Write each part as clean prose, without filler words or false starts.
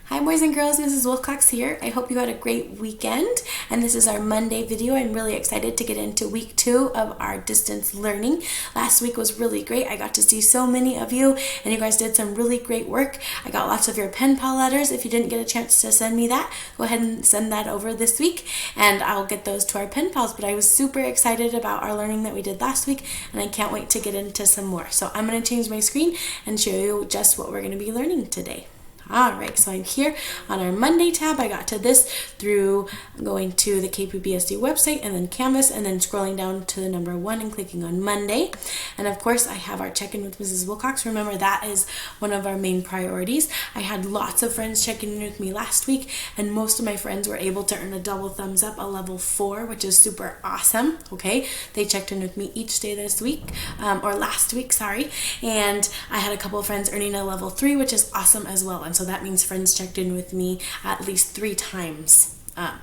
Hi boys and girls, Mrs. Wilcox here. I hope you had a great weekend, and this is our Monday video. I'm really excited to get into week 2 of our distance learning. Last week was really great. I got to see so many of you, and you guys did some really great work. I got lots of your pen pal letters. If you didn't get a chance to send me that, go ahead and send that over this week, and I'll get those to our pen pals. But I was super excited about our learning that we did last week, and I can't wait to get into some more. So I'm going to change my screen and show you just what we're going to be learning today. Alright, so I'm here on our Monday tab. I got to this through going to the KPBSD website and then Canvas and then scrolling down to the number 1 and clicking on Monday. And of course I have our check-in with Mrs. Wilcox. Remember, that is one of our main priorities. I had lots of friends checking in with me last week, and most of my friends were able to earn a double thumbs up, a level 4, which is super awesome. Okay, they checked in with me each day this week, or last week, sorry. And I had a couple of friends earning a level 3, which is awesome as well. And so that means friends checked in with me at least 3 times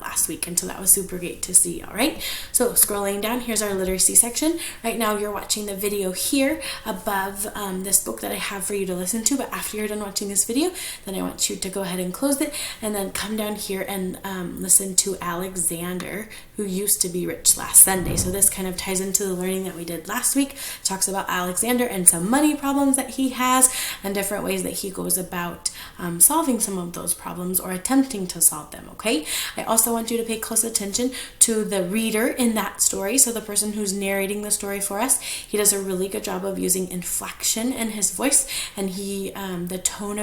last week, and so that was super great to see. All right, so scrolling down, here's our literacy section. Right now you're watching the video here above this book that I have for you to listen to, but after you're done watching this video, then I want you to go ahead and close it and then come down here and listen to Alexander, who used to be rich last Sunday. So this kind of ties into the learning that we did last week. It talks about Alexander and some money problems that he has and different ways that he goes about solving some of those problems or attempting to solve them. Okay, I also want you to pay close attention to the reader in that story. So the person who's narrating the story for us, he does a really good job of using inflection in his voice, and he the tone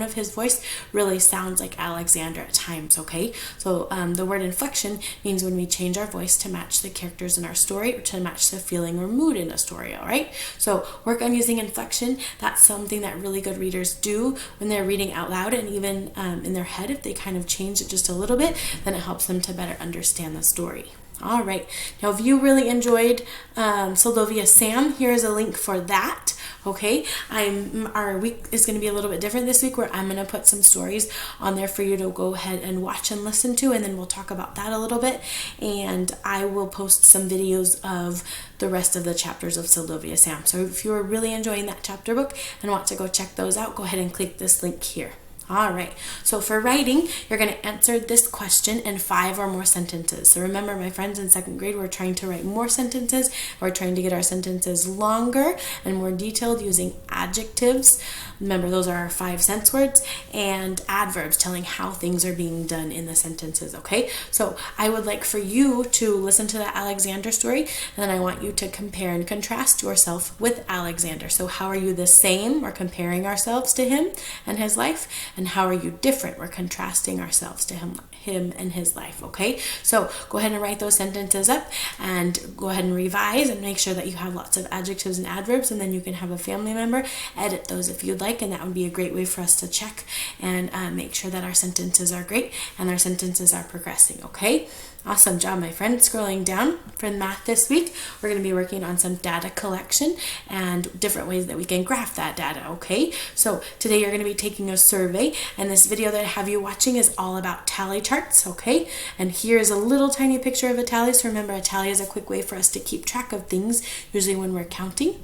of his voice really sounds like Alexander at times. Okay, so the word inflection means when we change our voice to match the characters in our story or to match the feeling or mood in a story. All right, so work on using inflection. That's something that really good readers do when they're reading out loud, and even in their head, if they kind of change it just a little bit, then it helps them to better understand the story. All right, now if you really enjoyed Soldovia Sam, here is a link for that. Okay, our week is going to be a little bit different this week, where I'm going to put some stories on there for you to go ahead and watch and listen to, and then we'll talk about that a little bit, and I will post some videos of the rest of the chapters of Soldovia Sam. So if you are really enjoying that chapter book and want to go check those out, go ahead and click this link here. All right, so for writing, you're going to answer this question in 5 or more sentences. So remember, my friends, in 2nd grade, we're trying to write more sentences. We're trying to get our sentences longer and more detailed using adjectives. Remember, those are our 5 sense words, and adverbs telling how things are being done in the sentences, okay? So I would like for you to listen to the Alexander story, and then I want you to compare and contrast yourself with Alexander. So how are you the same? We're comparing ourselves to him and his life. And how are you different? We're contrasting ourselves to him and his life, okay? So go ahead and write those sentences up and go ahead and revise and make sure that you have lots of adjectives and adverbs, and then you can have a family member edit those if you'd like, and that would be a great way for us to check and make sure that our sentences are great and our sentences are progressing, okay? Awesome job, my friend. Scrolling down for math this week, we're going to be working on some data collection and different ways that we can graph that data, okay? So today you're going to be taking a survey, and this video that I have you watching is all about tally charts, okay? And here's a little tiny picture of a tally. So remember, a tally is a quick way for us to keep track of things, usually when we're counting.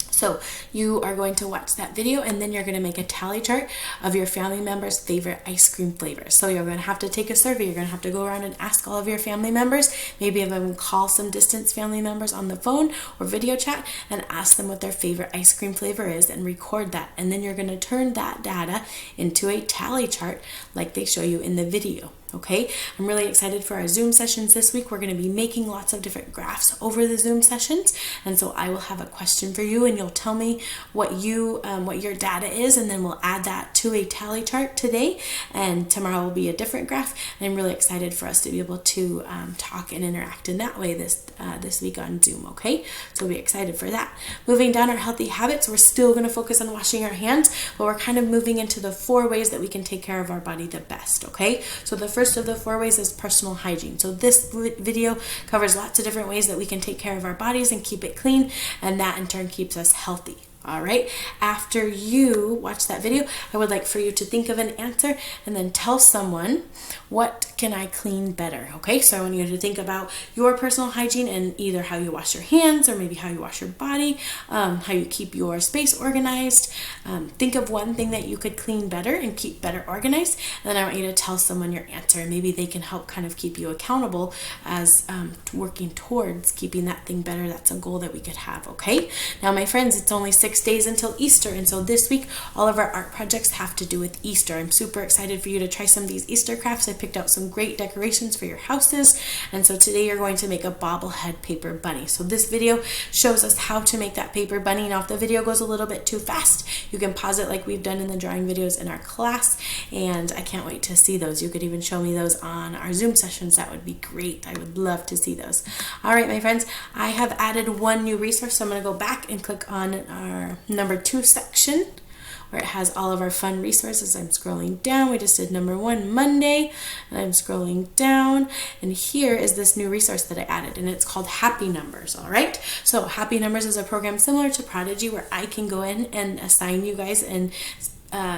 So you are going to watch that video, and then you're going to make a tally chart of your family members' favorite ice cream flavors. So you're going to have to take a survey. You're going to have to go around and ask all of your family members, maybe even call some distance family members on the phone or video chat and ask them what their favorite ice cream flavor is and record that. And then you're going to turn that data into a tally chart like they show you in the video. Okay, I'm really excited for our Zoom sessions this week. We're going to be making lots of different graphs over the Zoom sessions, and so I will have a question for you, and you'll tell me what your data is, and then we'll add that to a tally chart today, and tomorrow will be a different graph. And I'm really excited for us to be able to talk and interact in that way this week on Zoom. Okay, so we'll be excited for that. Moving down our healthy habits, we're still going to focus on washing our hands, but we're kind of moving into the 4 ways that we can take care of our body the best. Okay, so the first of the 4 ways is personal hygiene. So this video covers lots of different ways that we can take care of our bodies and keep it clean, and that in turn keeps us healthy. All right, after you watch that video, I would like for you to think of an answer and then tell someone what can I clean better? Okay, so I want you to think about your personal hygiene and either how you wash your hands or maybe how you wash your body, how you keep your space organized. Think of one thing that you could clean better and keep better organized, and then I want you to tell someone your answer. Maybe they can help kind of keep you accountable as working towards keeping that thing better. That's a goal that we could have, okay? Now, my friends, it's only 6 days until Easter, and so this week, all of our art projects have to do with Easter. I'm super excited for you to try some of these Easter crafts. I picked out some great decorations for your houses, and so today you're going to make a bobblehead paper bunny. So this video shows us how to make that paper bunny. Now, if the video goes a little bit too fast, you can pause it like we've done in the drawing videos in our class, and I can't wait to see those. You could even show me those on our Zoom sessions. That would be great. I would love to see those. All right, my friends, I have added one new resource, so I'm going to go back and click on our number 2 section where it has all of our fun resources. I'm scrolling down. We just did number 1 Monday, and I'm scrolling down, and here is this new resource that I added, and it's called Happy Numbers. All right, so Happy Numbers is a program similar to Prodigy where I can go in and assign you guys and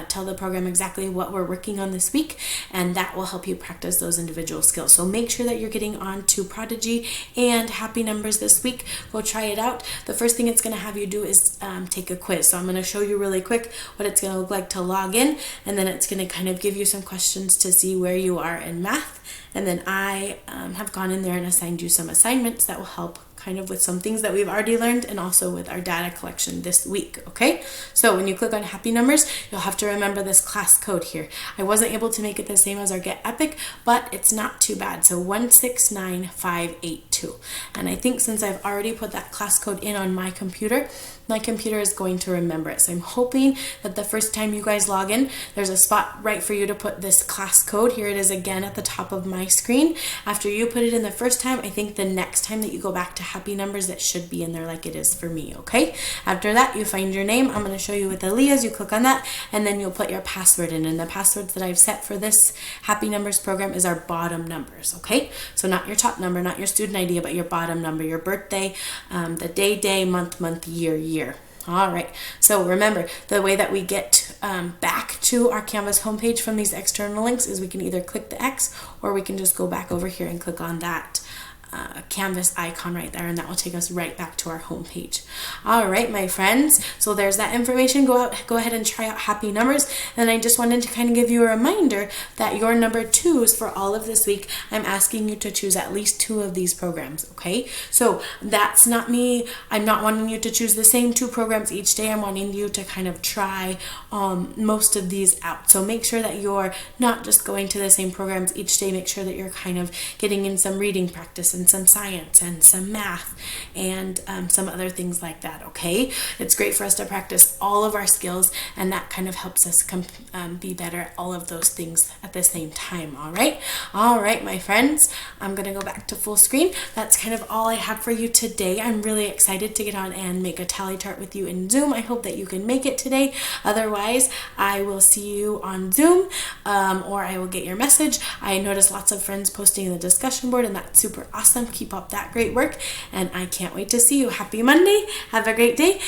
tell the program exactly what we're working on this week, and that will help you practice those individual skills. So make sure that you're getting on to Prodigy and Happy Numbers this week. Go try it out. The first thing it's going to have you do is take a quiz. So I'm going to show you really quick what it's going to look like to log in, and then it's going to kind of give you some questions to see where you are in math. And then I have gone in there and assigned you some assignments that will help kind of with some things that we've already learned and also with our data collection this week, okay? So when you click on Happy Numbers, you'll have to remember this class code here. I wasn't able to make it the same as our Get Epic, but it's not too bad. So 169582. And I think since I've already put that class code in on my computer is going to remember it. So I'm hoping that the first time you guys log in, there's a spot right for you to put this class code. Here it is again at the top of my screen. After you put it in the first time, I think the next time that you go back to Happy Numbers, it should be in there like it is for me, okay? After that, you find your name. I'm going to show you with Aaliyah's. You click on that, and then you'll put your password in. And the passwords that I've set for this Happy Numbers program is our bottom numbers, okay? So not your top number, not your student ID, but your bottom number, your birthday, the day, month, year. All right, so remember, the way that we get back to our Canvas homepage from these external links is we can either click the X or we can just go back over here and click on that Canvas icon right there, and that will take us right back to our home page. All right, my friends, so there's that information. Go ahead and try out Happy Numbers, and I just wanted to kind of give you a reminder that your number 2s for all of this week, I'm asking you to choose at least 2 of these programs, okay? So that's not me. I'm not wanting you to choose the same 2 programs each day. I'm wanting you to kind of try most of these out. So make sure that you're not just going to the same programs each day. Make sure that you're kind of getting in some reading practice and some science and some math and some other things like that, okay? It's great for us to practice all of our skills, and that kind of helps us be better at all of those things at the same time, all right? All right, my friends, I'm going to go back to full screen. That's kind of all I have for you today. I'm really excited to get on and make a tally chart with you in Zoom. I hope that you can make it today. Otherwise, I will see you on Zoom, or I will get your message. I noticed lots of friends posting in the discussion board, and that's super awesome. Keep up that great work, and I can't wait to see you. Happy Monday. Have a great day.